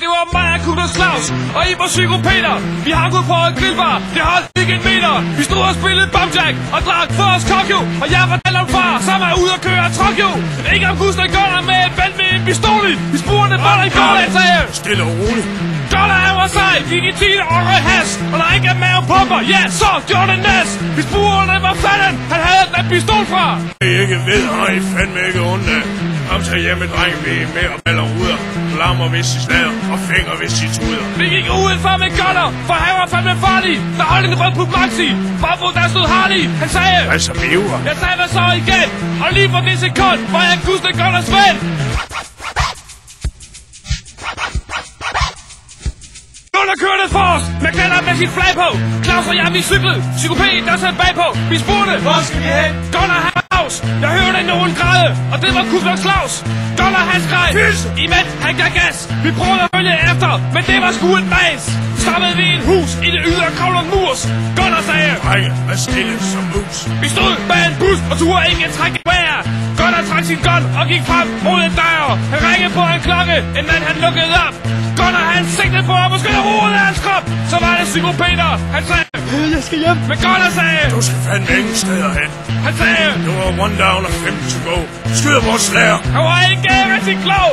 det var mig og Kutters Claus, og I var psykopater. Vi hang ud på en grillbar, det holdt ikke en meter. Vi stod og spillede bumjack og drak for os kokjo. Og jeg fortalte om far, som er ude og køre trokjo. Ikke om Gustav Gunnar med et vand med en pistol i. Vi spurgte bare en Gunnar, sagde stille og roligt. Gunnar han var sej, gik i 10 og røg has. Og der ikke er mavepumper, ja, så gjorde det nas. Vi spurgte, hvor fanden han havde den pistol fra. Det ikke ved, har I fandme ikke ondt af. Kom til hjemme, dreng, vi er med og baller ruder. Lammer hvis I slader, og fingre hvis I tuder. Vi gik udenfor med Gunnar, for han var fandme farlig. Der holdt en rød på Maxi, bare hvor der stod Harley. Han sagde, altså biver. Jeg sagde, hvad så igen? Og lige for det sekund, var jeg Gustav Gunnars ven. Gunnar kørte for os, med Gunnar med sit flag på. Claus og jeg, vi cyklede. Psykopat, der satte bagpå. Vi spurgte, hvor skal vi hen? Gunnar han Claus. Jeg hørte nogen græde, og det var Kutters Claus. Gunnar han skreg, imens han gav gas. Vi prøvede at følge efter, men det var sgu et mas. Stoppede vi i et hus i det ydre Kravlund Murs. Gunnar sagde, drenge, hvad stille som mus. Vi stod bag en bus og turde ikke trække vejr. Gunnar trak sin gun og gik frem mod en dør. Han ringede på en klokke, en mand han lukkede op. Gunnar han sigtede på ham og skød hovedet af hans krop. Så var det psykopater. Han sagde, jeg skal hjem. Men Gunnar sagde, du skal fandme ingen steder hen. Han sagde, du var 1 down og 5 to go. Skyder vores slager. Han var ikke rigtig klog.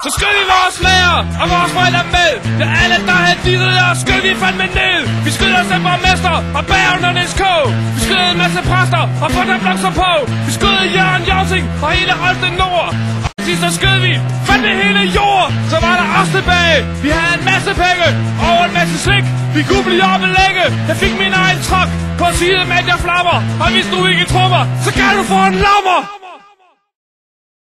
Så skød vi vores slager og vores forældre med. Det er alle, der havde dittet os, skød vi fandme ned. Vi skød os af borgmester og bagavnernes kog. Vi skød en masse præster og få dem blokser på. Vi skød Jørgen Jørgensen og hele Holsten Nord. Og sidst så skød vi fandme hele jord. Så var der os tilbage. Vi havde en masse penge og en masse slik. Vi kunne blive oppe længe. Jeg fik min egen truck på siden med jeg flammer. Og hvis du ikke tror mig, så kan du få en lammer.